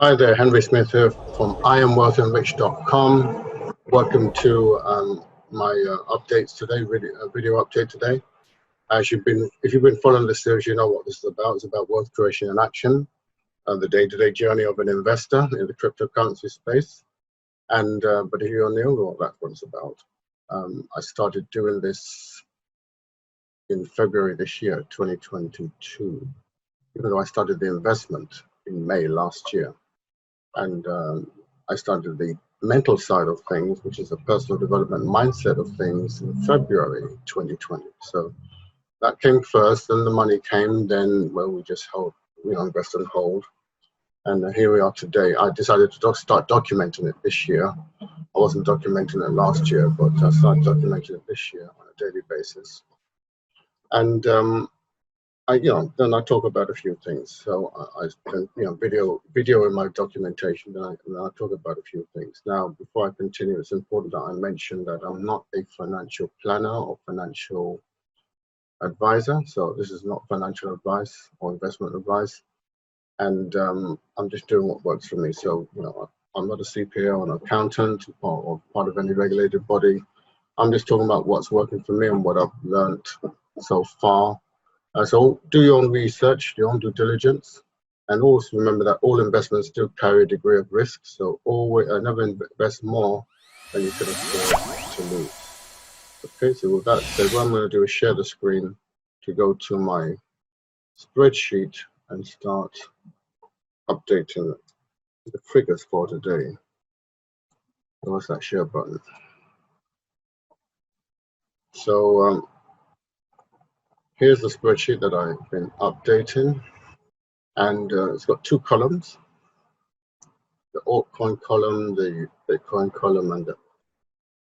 Hi there, Henry Smith here from IamWealthyandRich.com. Welcome to my updates today, video update today. If you've been following the series, you know what this is about. It's about wealth creation in action, the day-to-day journey of an investor in the cryptocurrency space. And but if you're new, well, that's what it's about. I started doing this in February this year, 2022, even though I started the investment in May last year. And I started the mental side of things, which is a personal development mindset of things, in February 2020. So that came first, then the money came, then, well, we just invest and hold. And here we are today. I decided to start documenting it this year. I wasn't documenting it last year, but I started documenting it this year on a daily basis. And then I talk about a few things. So I video in my documentation, then I talk about a few things. Now, before I continue, it's important that I mention that I'm not a financial planner or financial advisor. So this is not financial advice or investment advice. And I'm just doing what works for me. So, I'm not a CPA or an accountant or part of any regulated body. I'm just talking about what's working for me and what I've learned so far. So do your own research, your own due diligence, and also remember that all investments do carry a degree of risk. So always never invest more than you can afford to lose. Okay, so with that said, what I'm going to do is share the screen to go to my spreadsheet and start updating the figures for today. What's that share button? So here's the spreadsheet that I've been updating, and it's got two columns, the altcoin column, the Bitcoin column, and the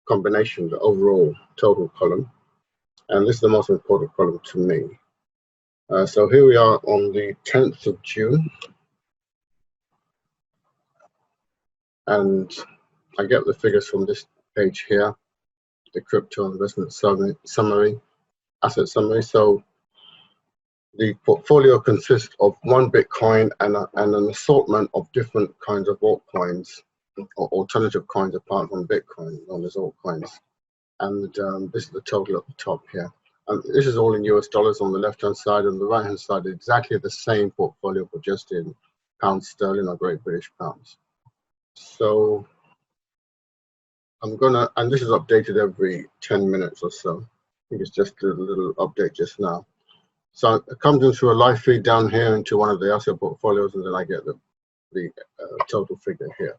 combination, the overall total column. And this is the most important column to me. So here we are on the 10th of June. And I get the figures from this page here, the crypto investment summary, asset summary. So the portfolio consists of one Bitcoin and an assortment of different kinds of altcoins or alternative coins apart from Bitcoin, known as altcoins. And this is the total at the top here. And this is all in US dollars on the left-hand side, and the right-hand side is exactly the same portfolio, but just in pounds sterling or Great British pounds. So and this is updated every 10 minutes or so. I think it's just a little update just now. So it comes into a live feed down here into one of the asset portfolios, and then I get the total figure here.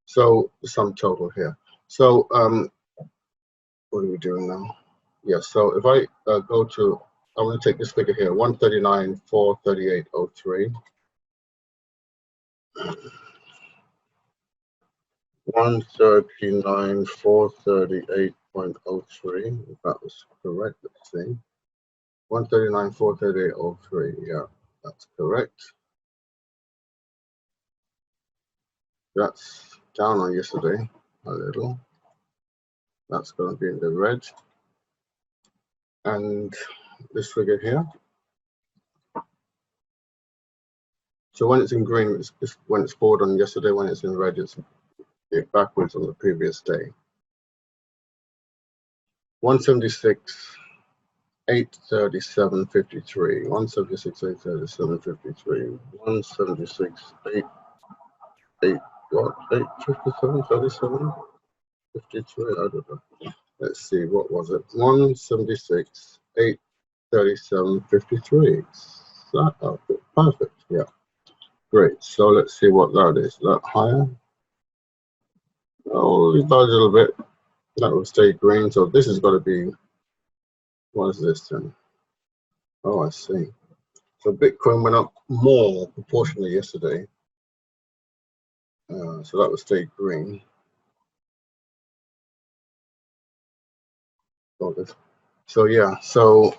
So the sum total here. So what are we doing now? Yes, so if I go to, I'm going to take this figure here, 139,438.03. 139,438.03, if that was correct, let's see. 139,438.03, yeah, that's correct. That's down on yesterday a little. That's going to be in the red. And this figure here. So when it's in green, it's when it's forward on yesterday. When it's in red, it's backwards on the previous day. 176,837.53. 176,837.53. 176,857, 37, 53. I don't know. Let's see, what was it? 176,837.53. Perfect. Yeah. Great. So let's see what that is. Is that higher? Oh, it's a little bit. That will stay green. So this is going to be, what is this then? Oh, I see. So Bitcoin went up more proportionally yesterday. So that will stay green. So yeah, so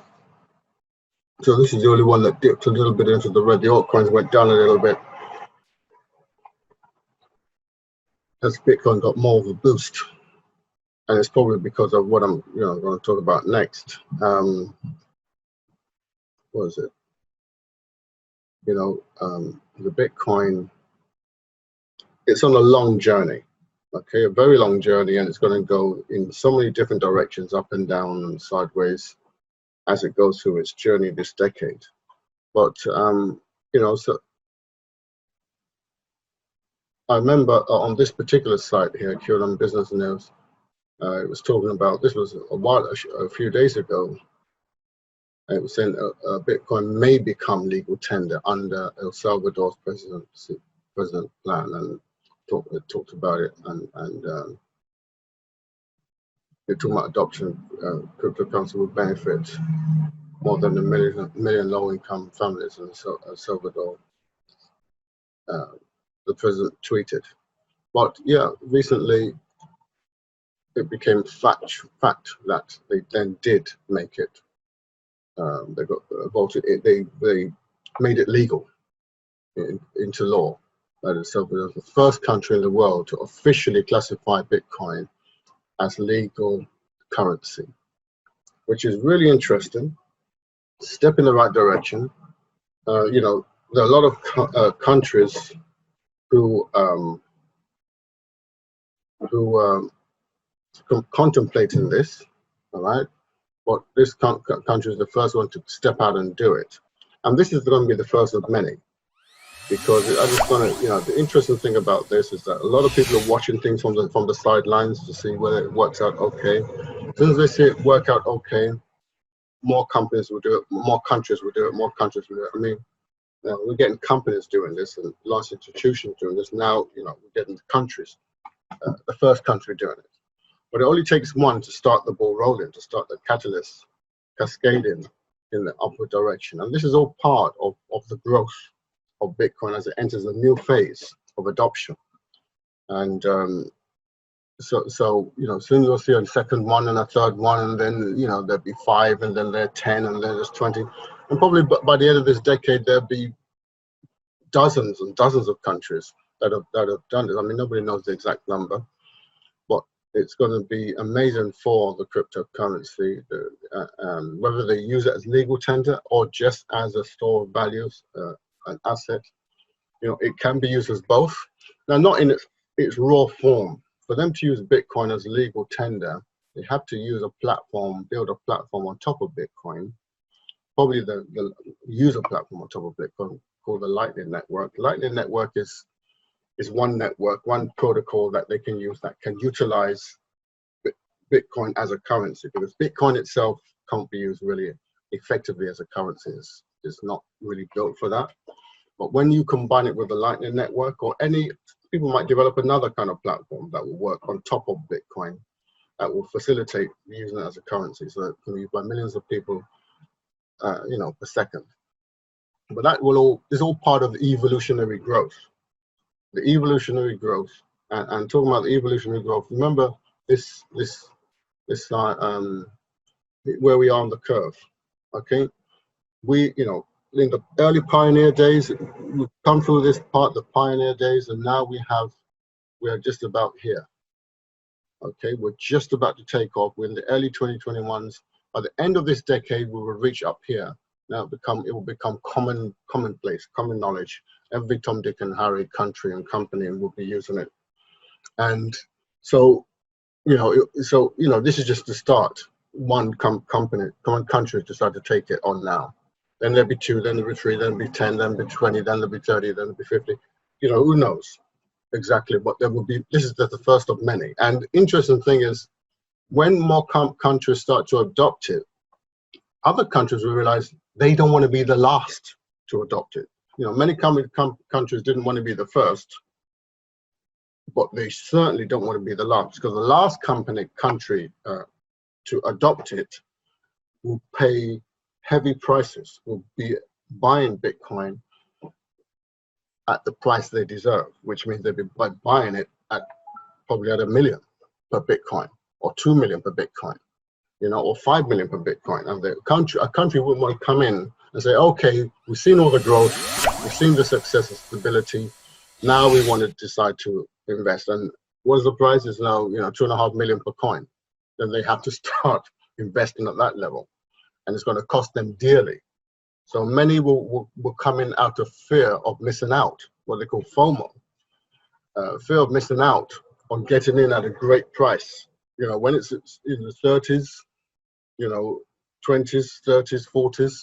this is the only one that dipped a little bit into the red. The altcoins went down a little bit as Bitcoin got more of a boost. And it's probably because of what I'm going to talk about next. What is it? The Bitcoin it's on a long journey, okay, a very long journey, and it's going to go in so many different directions, up and down and sideways, as it goes through its journey this decade. But you know, so I remember on this particular site here, QAnon Business News, it was talking about, this was a few days ago. It was saying Bitcoin may become legal tender under El Salvador's president plan, and talked about it, and they're talking about adoption. Cryptocurrency will benefit more than a million low-income families in El Salvador. The president tweeted. But yeah, recently it became fact that they then did make it. They got voted. They made it legal into law. That El Salvador is the first country in the world to officially classify Bitcoin as legal currency, which is really interesting. Step in the right direction. You know, there are a lot of countries who contemplating this, all right? But this country is the first one to step out and do it. And this is going to be the first of many, because I just want to, you know, the interesting thing about this is that a lot of people are watching things from the sidelines to see whether it works out okay. As soon as they see it work out okay, more companies will do it, more countries will do it, more countries will do it. I mean, you know, we're getting companies doing this and large institutions doing this. Now, you know, we're getting countries, the first country doing it. But it only takes one to start the ball rolling, to start the catalyst cascading in the upward direction. And this is all part of the growth of Bitcoin as it enters a new phase of adoption. And so you know, soon you'll see a second one and a third one, and then, you know, there'll be 5, and then there are 10, and then there's 20. And probably by the end of this decade, there'll be dozens and dozens of countries that have done it. I mean, nobody knows the exact number, but it's going to be amazing for the cryptocurrency, whether they use it as legal tender or just as a store of values, an asset. You know, it can be used as both. Now, not in its raw form. For them to use Bitcoin as legal tender, they have to use a platform, build a platform on top of Bitcoin, probably the user platform on top of Bitcoin, called the Lightning Network. Lightning Network is one network, one protocol that they can use that can utilize Bitcoin as a currency, because Bitcoin itself can't be used really effectively as a currency. It's not really built for that. But when you combine it with the Lightning Network, or any, people might develop another kind of platform that will work on top of Bitcoin, that will facilitate using it as a currency, so that it can be used by millions of people, you know, per second. But that is all part of the evolutionary growth. The evolutionary growth, and talking about the evolutionary growth, remember this where we are on the curve, okay? We, you know, in the early pioneer days, we've come through this part, the pioneer days, and now we are just about here, okay? We're just about to take off. We're in the early 2021s. By the end of this decade, we will reach up here. Now it will become commonplace, common knowledge. Every Tom, Dick, and Harry country and company will be using it. And so, you know, this is just the start. One country to start to take it on now. Then there'll be 2, then there'll be 3, then there'll be 10, then there'll be 20, then there'll be 30, then there'll be 50. You know, who knows exactly, but there will be. This is the first of many. And the interesting thing is, when more countries start to adopt it, other countries will realize they don't want to be the last to adopt it. You know, many countries didn't want to be the first, but they certainly don't want to be the last, because the last country to adopt it will pay heavy prices, will be buying Bitcoin at the price they deserve, which means they'll be buying it at probably at $1 million per Bitcoin, or 2 million per Bitcoin, you know, or 5 million per Bitcoin. And a country wouldn't want to come in and say, okay, we've seen all the growth, we've seen the success and stability, now we want to decide to invest. And what is the price? Is now, you know, 2.5 million per coin. Then they have to start investing at that level, and it's going to cost them dearly. So many will come in out of fear of missing out, what they call FOMO. fear of missing out on getting in at a great price. You know, when it's in the 30s, you know, 20s, 30s, 40s,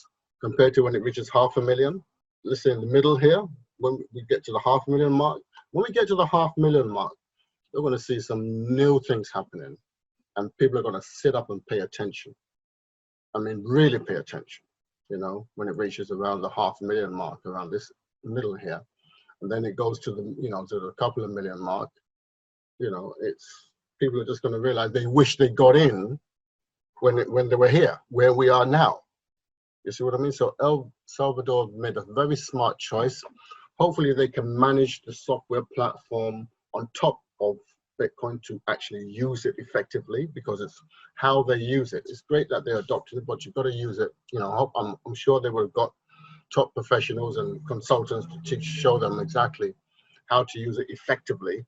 compared to when it reaches 500,000. Let's say in the middle here, when we get to the 500,000 mark, when we get to the 500,000 mark, we're going to see some new things happening, and people are going to sit up and pay attention. I mean, really pay attention, you know, when it reaches around the 500,000 mark, around this middle here. And then it goes to the, you know, to the couple of million mark. You know, it's, people are just going to realize they wish they got in when they were here, where we are now. You see what I mean? So El Salvador made a very smart choice. Hopefully they can manage the software platform on top of Bitcoin to actually use it effectively, because it's how they use it. It's great that they're adopting it, but you've got to use it. You know, I'm sure they would have got top professionals and consultants to teach, show them exactly how to use it effectively.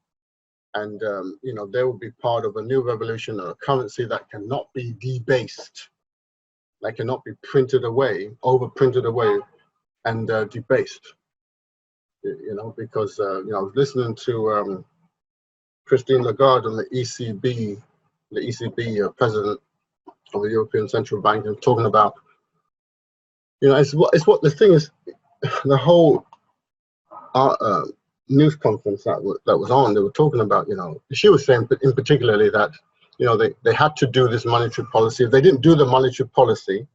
And, you know, they will be part of a new revolution, or a currency that cannot be debased, that cannot be printed away, over-printed away, and debased. You know, because, you know, I was listening to Christine Lagarde on the ECB president of the European Central Bank, and talking about, you know, it's what the thing is, the whole news conference that was on, they were talking about, you know, she was saying in particularly that, you know, they had to do this monetary policy. If they didn't do the monetary policy,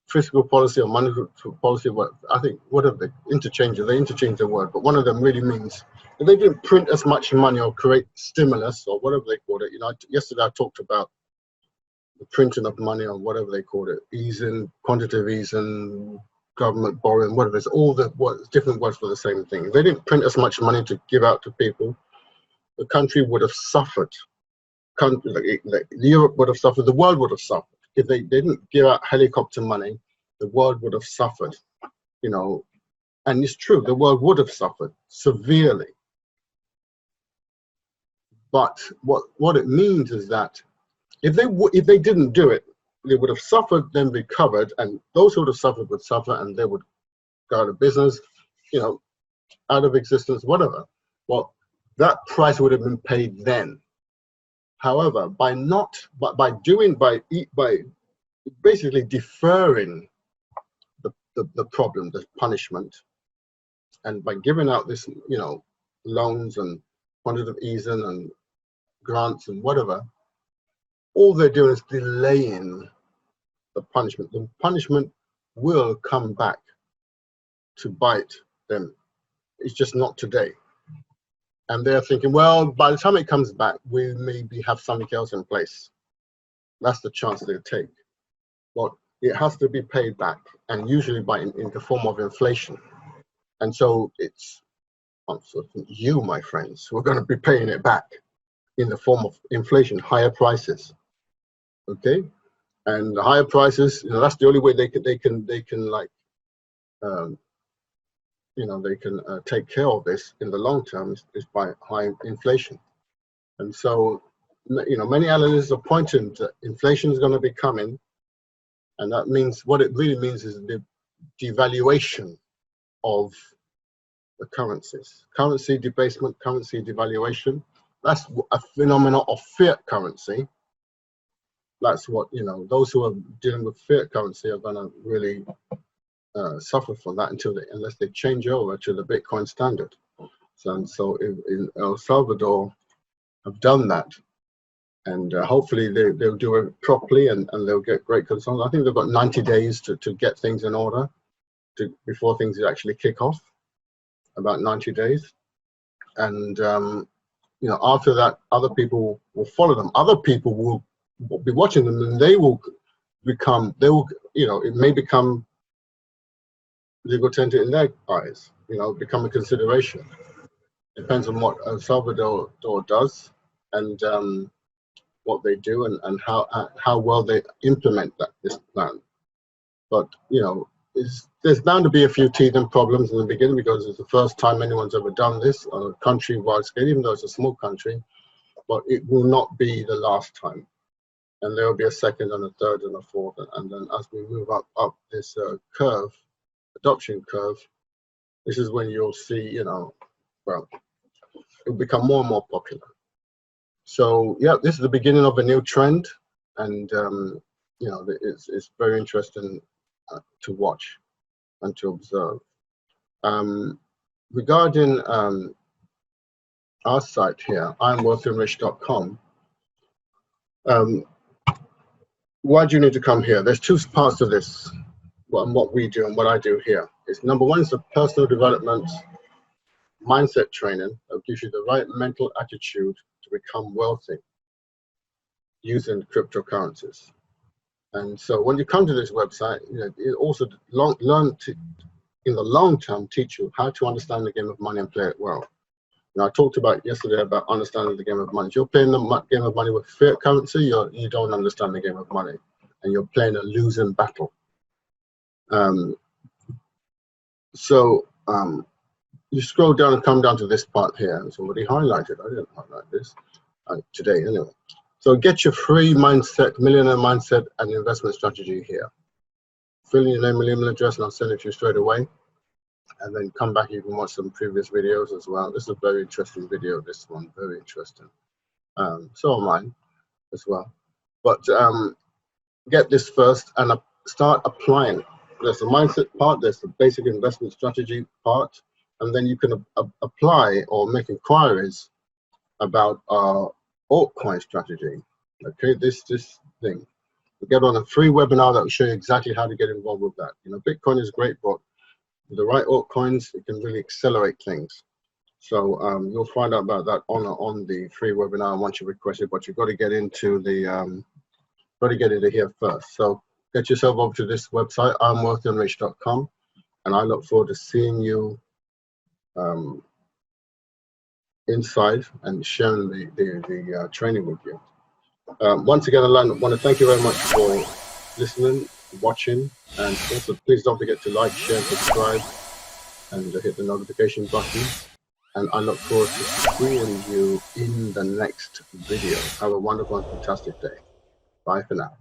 fiscal policy or monetary policy, what I think, whatever they interchange the word, but one of them really means if they didn't print as much money or create stimulus or whatever they called it. You know, yesterday I talked about the printing of money or whatever they called it, easing, quantitative easing, government borrowing, whatever. It's all the different words for the same thing. If they didn't print as much money to give out to people, the country would have suffered. Like Europe would have suffered. The world would have suffered. If they didn't give out helicopter money, the world would have suffered. You know, and it's true, the world would have suffered severely. But what it means is that if they didn't do it, they would have suffered, then recovered, and those who would have suffered would suffer, and they would go out of business, you know, out of existence, whatever. Well, that price would have been paid then. However, by basically deferring the problem, the punishment, and by giving out this, you know, loans and quantitative easing and grants and whatever, all they're doing is delaying the punishment. The punishment will come back to bite them. It's just not today. And they're thinking, well, by the time it comes back, we maybe have something else in place. That's the chance they take. But it has to be paid back, and usually in the form of inflation. And so it's you, my friends, who are going to be paying it back in the form of inflation, higher prices. Okay, and the higher prices, you know, that's the only way they can like, you know, they can take care of this in the long term is by high inflation. And so, you know, many analysts are pointing to inflation is going to be coming, and that means, what it really means is the devaluation of the currencies, currency debasement, currency devaluation. That's a phenomenon of fiat currency. That's what, you know, those who are dealing with fiat currency are going to really suffer from that unless they change over to the Bitcoin standard. So in El Salvador have done that, and hopefully they'll do it properly, and they'll get great consultants. I think they've got 90 days to get things in order before things actually kick off, about 90 days. And you know, after that, other people will follow them. Other people will be watching them, and they will, you know, it may become legal tender in their eyes, you know, become a consideration. Depends on what El Salvador does, and what they do, and how well they implement this plan. But, you know, there's bound to be a few teething problems in the beginning, because it's the first time anyone's ever done this on a country-wide scale, even though it's a small country. But it will not be the last time. And there will be a second and a third and a fourth. And then as we move up this curve, adoption curve, this is when you'll see, you know, well, it will become more and more popular. So yeah, this is the beginning of a new trend, and you know, it's very interesting to watch and to observe. Regarding our site here, IamWealthyandRich.com, why do you need to come here? There's two parts to this, what we do and what I do here. It's number one is the personal development mindset training that gives you the right mental attitude to become wealthy using cryptocurrencies. And so when you come to this website, you know, it also learn to, in the long term, teach you how to understand the game of money and play it well. Now, I talked about yesterday about understanding the game of money. If you're playing the game of money with fiat currency, you don't understand the game of money, and you're playing a losing battle. You scroll down and come down to this part here. It's already highlighted. I didn't highlight this today anyway. So get your free mindset, millionaire mindset and investment strategy here. Fill in your name and email address, and I'll send it to you straight away. And then come back, you can watch some previous videos as well. This is a very interesting video, this one, very interesting. So are mine as well. But get this first and start applying. There's the mindset part, there's the basic investment strategy part, and then you can apply or make inquiries about our altcoin strategy. Okay, this thing. We get on a free webinar that will show you exactly how to get involved with that. You know, Bitcoin is great, but with the right altcoins, it can really accelerate things. So you'll find out about that on the free webinar once you request it, but you've got to get into the here first. So get yourself over to this website, IamWealthyandRich.com, and I look forward to seeing you inside and sharing the training with you. Once again, I want to thank you very much for listening, watching, and also please don't forget to like, share, subscribe, and hit the notification button. And I look forward to seeing you in the next video. Have a wonderful and fantastic day. Bye for now.